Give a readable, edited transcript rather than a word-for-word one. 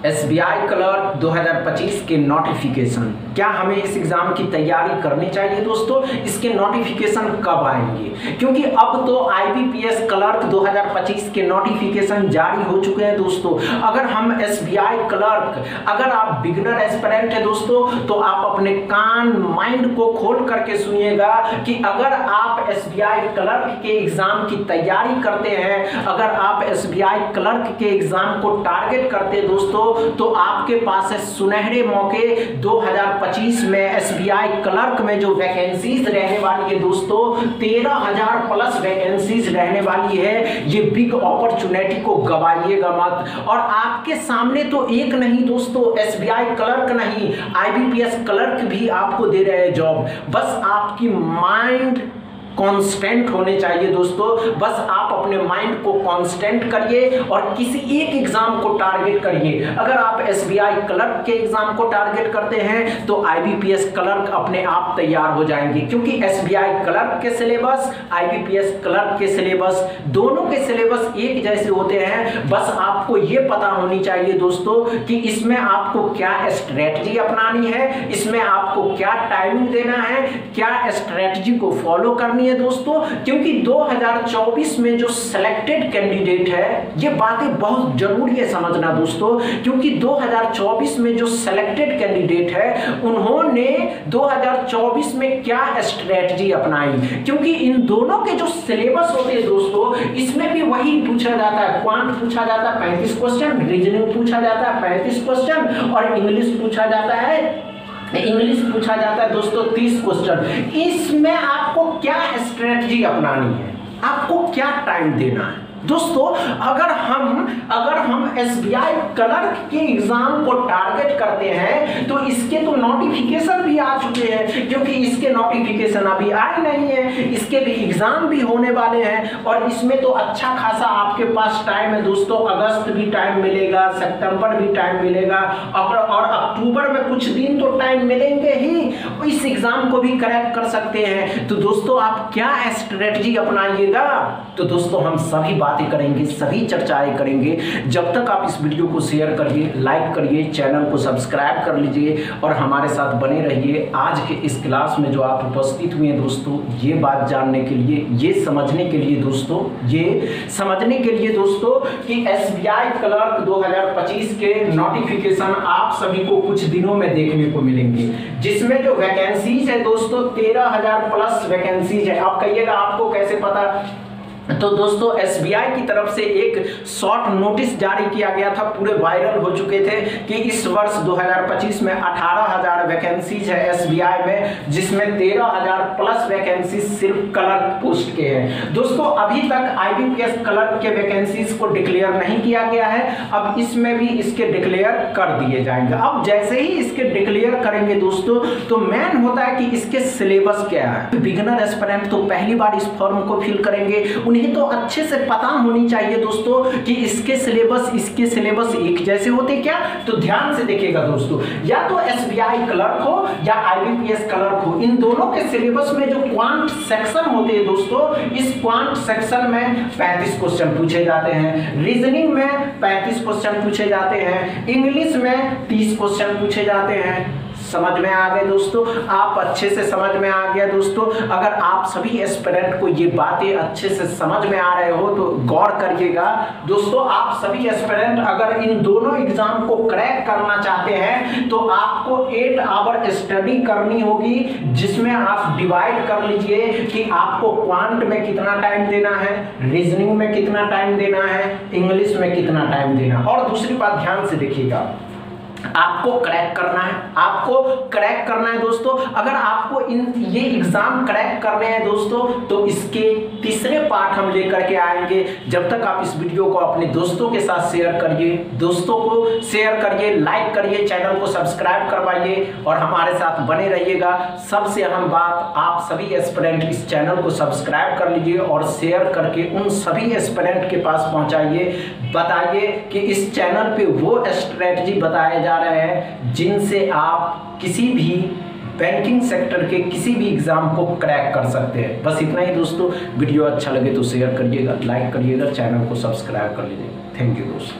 SBI clerk 2025 के notification, क्या हमें इस एग्जाम की तैयारी करनी चाहिए दोस्तों? इसके नोटिफिकेशन कब आएंगे? क्योंकि अब तो आईबीपीएस क्लर्क 2025 के नोटिफिकेशन जारी हो चुके हैं दोस्तों। अगर हम एसबीआई क्लर्क, अगर आप बिगिनर एस्पिरेंट है दोस्तों, तो आप अपने कान माइंड को खोल करके सुनिएगा कि अगर आप एसबीआई क्लर्क के एग्जाम की तैयारी करते हैं, अगर आप एसबीआई क्लर्क के एग्जाम को टारगेट करते हैं दोस्तों, तो आपके पास है सुनहरे मौके। 2025 में एसबीआई क्लर्क में जो वैकेंसीज रहने वाली है दोस्तों, 13,000 प्लस वैकेंसीज रहने वाली है। ये बिग अपॉर्चुनिटी को गवाइएगा मत। और आपके सामने तो एक नहीं दोस्तों, एसबीआई क्लर्क नहीं, आईबीपीएस क्लर्क भी आपको दे रहे हैं जॉब। बस आपकी माइंड कांस्टेंट होने चाहिए दोस्तों। बस आप अपने माइंड को कांस्टेंट करिए और किसी एक एग्जाम को टारगेट करिए। अगर आप एसबीआई क्लर्क के एग्जाम को टारगेट करते हैं तो आईबीपीएस क्लर्क अपने आप तैयार हो जाएंगे, क्योंकि एसबीआई क्लर्क के सिलेबस, आईबीपीएस क्लर्क के सिलेबस, दोनों के सिलेबस एक जैसे होते हैं। बस आपको ये पता होनी चाहिए दोस्तों कि इसमें आपको क्या स्ट्रेटजी अपनानी है, इसमें आपको क्या टाइमिंग देना है, क्या स्ट्रेटजी को फॉलो करनी है दोस्तों। क्योंकि 2024 में जो सिलेक्टेड कैंडिडेट है, ये बातें बहुत जरूरी है समझना दोस्तों, क्योंकि 2024 में जो सिलेक्टेड कैंडिडेट है, उन्होंने 2024 में क्या स्ट्रेटजी अपनाई। क्योंकि इन दोनों के जो सिलेबस होते हैं दोस्तों, इसमें भी वही पूछा जाता है। क्वांट पूछा जाता है 35 क्वेश्चन, रीजनिंग पूछा जाता है 35 क्वेश्चन, और इंग्लिश पूछा जाता है दोस्तों 30 क्वेश्चन। इसमें आपको क्या स्ट्रेटजी अपनानी है, आपको क्या टाइम देना है दोस्तों? अगर हम एसबीआई क्लर्क के एग्जाम को टारगेट करते हैं तो इसके तो नोटिफिकेशन भी आ चुके हैं, क्योंकि इसके नोटिफिकेशन अभी आए नहीं है, इसके भी एग्जाम भी होने वाले हैं। और इसमें तो अच्छा खासा आपके पास टाइम है दोस्तों। अगस्त भी टाइम मिलेगा, सितंबर भी टाइम मिलेगा, और अक्टूबर में कुछ दिन तो टाइम मिलेंगे ही, इस एग्जाम को भी क्रैक कर सकते हैं। तो दोस्तों आप क्या स्ट्रेटजी अपनाइएगा? तो दोस्तों हम सभी बातें करेंगे, सभी चर्चाएं करेंगे। जब तक आप इस वीडियो को शेयर करिए, लाइक करिए, चैनल को सब्सक्राइब कर लीजिए और हमारे साथ बने रहिए। आज के इस क्लास में जो आप उपस्थित हुए हैं दोस्तों, ये बात जानने के लिए, ये समझने के लिए दोस्तों कि एसबीआई क्लर्क 2025 के नोटिफिकेशन आप सभी को कुछ दिनों में देखने को मिलेंगे, जिसमें जो वैकेंसीज है दोस्तों 13,000 प्लस वैकेंसीज है। आप कहिएगा आपको कैसे पता? तो दोस्तों एसबीआई की तरफ से एक शॉर्ट नोटिस जारी किया गया था, पूरे वायरल हो चुके थे कि इस वर्ष 2025 में 18,000 वैकेंसीज है एसबीआई में, जिसमें 13,000 प्लस वैकेंसीज सिर्फ क्लर्क पोस्ट के हैं दोस्तों। अभी तक आईबीपीएस क्लर्क के वैकेंसीज को डिक्लेयर नहीं किया गया है, अब इसमें भी इसके डिक्लेयर कर दिए जाएंगे। अब जैसे ही इसके डिक्लेयर करेंगे दोस्तों, तो मेन होता है कि इसके सिलेबस क्या है। बिगिनर एस्पिरेंट तो पहली बार इस फॉर्म को फिल करेंगे, उन्हें तो अच्छे से पता होनी चाहिए दोस्तों कि इसके सिलेबस एक जैसे होते क्या। तो ध्यान से देखिएगा दोस्तों, या तो एसबीआई क्लर्क हो या आईबीपीएस क्लर्क हो, इन दोनों के सिलेबस में जो क्वांट सेक्शन होते हैं दोस्तों, इस क्वांट सेक्शन में 35 क्वेश्चन पूछे जाते हैं, रीजनिंग में 35 क्वेश्चन पूछे जाते हैं, इंग्लिश में 30 क्वेश्चन पूछे जाते हैं। समझ में आ गए दोस्तों? आप अच्छे से समझ में आ गया दोस्तों? अगर आप सभी एस्पिरेंट को ये बातें अच्छे से समझ में आ रहे हो तो गौर करिएगा दोस्तों। आप सभी एस्पिरेंट अगर इन दोनों एग्जाम को क्रैक करना चाहते हैं तो आपको 8 आवर स्टडी करनी होगी, जिसमें आप डिवाइड कर लीजिए कि आपको क्वांट में कितना टाइम देना है, रीजनिंग में कितना टाइम देना है, इंग्लिश में कितना टाइम देना है। और दूसरी बात ध्यान से देखिएगा, आपको क्रैक करना है दोस्तों। अगर आपको ये एग्जाम क्रैक करने हैं दोस्तों, तो इसके तीसरे पार्ट हम लेकर के आएंगे। जब तक आप इस वीडियो को अपने दोस्तों के साथ शेयर करिए, लाइक करिए, चैनल को सब्सक्राइब करवाइए और हमारे साथ बने रहिएगा। सबसे अहम बात, आप सभी एस्पिरेंट इस चैनल को सब्सक्राइब कर लीजिए और शेयर करके उन सभी एस्पिरेंट के पास पहुंचाइए। बताइए कि इस चैनल पे वो स्ट्रेटजी बताए जा रहे हैं जिनसे आप किसी भी बैंकिंग सेक्टर के किसी भी एग्जाम को क्रैक कर सकते हैं। बस इतना ही दोस्तों। वीडियो अच्छा लगे तो शेयर करिएगा, लाइक करिएगा, चैनल को सब्सक्राइब कर लीजिए। थैंक यू दोस्तों।